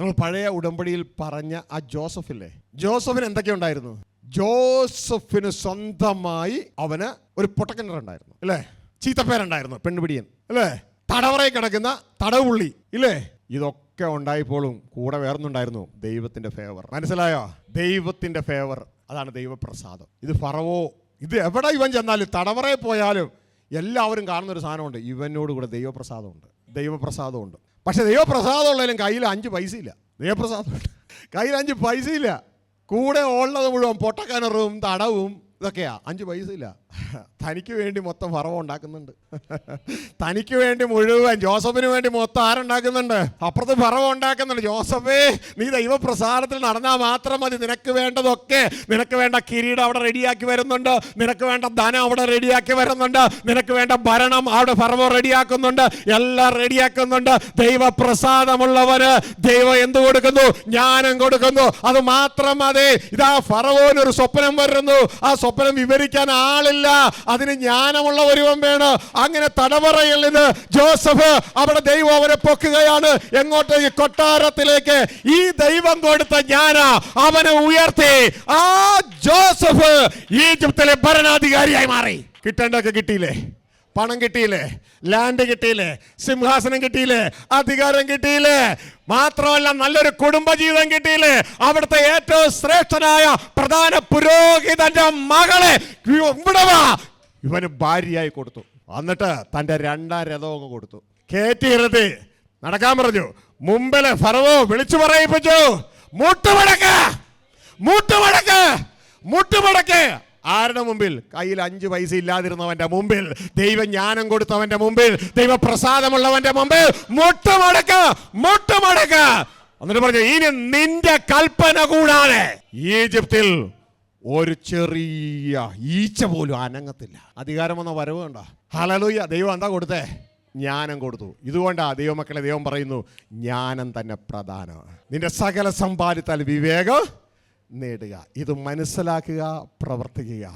നമ്മൾ പഴയ ഉടമ്പടിയിൽ പറഞ്ഞ ആ ജോസഫില്ലേ, ജോസഫിന് എന്തൊക്കെ ഉണ്ടായിരുന്നു? ജോസഫിന് സ്വന്തമായി അവന് ഒരു പൊട്ടക്കിണറുണ്ടായിരുന്നു, അല്ലേ? ചീത്തപ്പേരുണ്ടായിരുന്നു, പെണ്ണുപിടിയൻ, അല്ലേ? തടവറയിൽ കിടക്കുന്ന തടവുള്ളി, ഇല്ലേ? ഇതൊക്കെ ഉണ്ടായപ്പോഴും കൂടെ വേർന്നുണ്ടായിരുന്നു ദൈവത്തിന്റെ ഫേവർ. മനസ്സിലായോ? ദൈവത്തിന്റെ ഫേവർ, അതാണ് ദൈവപ്രസാദം. ഇത് ഫറവോ, ഇത് എവിടെ ഇവൻ ചെന്നാലും, തടവറയിൽ പോയാലും എല്ലാവരും കാണുന്നൊരു സാധനമുണ്ട്, ഇവനോട് കൂടെ ദൈവപ്രസാദമുണ്ട്, ദൈവപ്രസാദമുണ്ട്. പക്ഷെ ദൈവപ്രസാദം ഉള്ളതിലും കയ്യിൽ 5 പൈസ ഇല്ല. ദൈവപ്രസാദമുണ്ട്, കയ്യിൽ 5 പൈസ ഇല്ല. കൂടെ ഉള്ളത് മുഴുവൻ പൊട്ടക്കിണറും തടവും ഇതൊക്കെയാ, 5 പൈസ ഇല്ല. തനിക്ക് വേണ്ടി മൊത്തം ഫറവോ ഉണ്ടാക്കുന്നുണ്ട്. തനിക്ക് വേണ്ടി മുഴുവൻ, ജോസഫിന് വേണ്ടി മൊത്തം ആരുണ്ടാക്കുന്നുണ്ട്? അപ്പുറത്ത് ഫറവോ ഉണ്ടാക്കുന്നുണ്ട്. ജോസഫേ, നീ ദൈവപ്രസാദത്തിൽ നടന്നാൽ മാത്രം മതി, നിനക്ക് വേണ്ടതൊക്കെ, നിനക്ക് വേണ്ട കിരീടം അവിടെ റെഡിയാക്കി വരുന്നുണ്ട്, നിനക്ക് വേണ്ട ധനം അവിടെ റെഡിയാക്കി വരുന്നുണ്ട്, നിനക്ക് വേണ്ട ഭരണം അവിടെ ഫറവോ റെഡിയാക്കുന്നുണ്ട്, എല്ലാം റെഡിയാക്കുന്നുണ്ട്. ദൈവപ്രസാദമുള്ളവന് ദൈവം എന്ത് കൊടുക്കുന്നു? ജ്ഞാനം കൊടുക്കുന്നു. അത് മാത്രം മതി. ഇതാ ഫറവോന് ഒരു സ്വപ്നം വരുന്നു, ആ സ്വപ്നം വിവരിക്കാൻ ആളില്ല, അതിന് ജ്ഞാനമുള്ള ഒരുവൻ വേണം. അങ്ങനെ തടവറയിൽ നിന്ന് ജോസഫ്, അവിടെ ദൈവം അവനെ പൊക്കുകയാണ്. എങ്ങോട്ടേക്ക്? കൊട്ടാരത്തിലേക്ക്. ഈ ദൈവം കൊടുത്ത ജ്ഞാനം അവനെ ഉയർത്തി. ആ ജോസഫ് ഈജിപ്തിലെ ഭരണാധികാരിയായി മാറി. കിട്ടേണ്ടതൊക്കെ കിട്ടിയില്ലേ? പണം കിട്ടിയില്ലേ? ലാൻഡ് കിട്ടിയില്ലേ? സിംഹാസനം കിട്ടിയില്ലേ? അധികാരം കിട്ടിയില്ലേ? മാത്രമല്ല നല്ലൊരു കുടുംബജീവിതം കിട്ടിയില്ലേ? അവിടുത്തെ ഏറ്റവും ശ്രേഷ്ഠനായ പ്രധാന പുരോഹിതന്റെ മകളെ ഇവന് ഭാര്യയായി കൊടുത്തു. എന്നിട്ട് തന്റെ 2ാം രഥവും അങ്ങ് കൊടുത്തു. കയറ്റിയിരുത്തി നടക്കാൻ പറഞ്ഞു. മുമ്പില് ഫറവോ വിളിച്ചു പറയിപ്പിച്ചു, മുട്ടുമടക്ക്, മുട്ടുമടക്ക്, മുട്ടുമടക്ക്. ആരുടെ മുമ്പിൽ? കയ്യിൽ 5 പൈസ ഇല്ലാതിരുന്നവന്റെ മുമ്പിൽ, ദൈവജ്ഞാനം കൊടുത്തവന്റെ മുമ്പിൽ, ദൈവപ്രസാദമുള്ളവന്റെ മുമ്പിൽ മുട്ടുമടക്ക്, മുട്ടുമടക്ക്. എന്നിട്ട് പറഞ്ഞു, ഇനി നിന്റെ കൽപ്പന കൂടാതെ ഈജിപ്തിൽ ഒരു ചെറിയ ഈച്ച പോലും അനങ്ങത്തില്ല. അധികാരം വന്ന വരവ് കണ്ടോ? ഹല്ലേലൂയ. ദൈവം എന്താ കൊടുത്തേ? ജ്ഞാനം കൊടുത്തു. ഇതുകൊണ്ടാ ദൈവമക്കളെ ദൈവം പറയുന്നു, ജ്ഞാനം തന്നെ പ്രധാനം. നിന്റെ സകല സമ്പാദിത്താൽ വിവേകം നേടുക. ഇത് മനസ്സിലാക്കുക, പ്രവർത്തിക്കുക.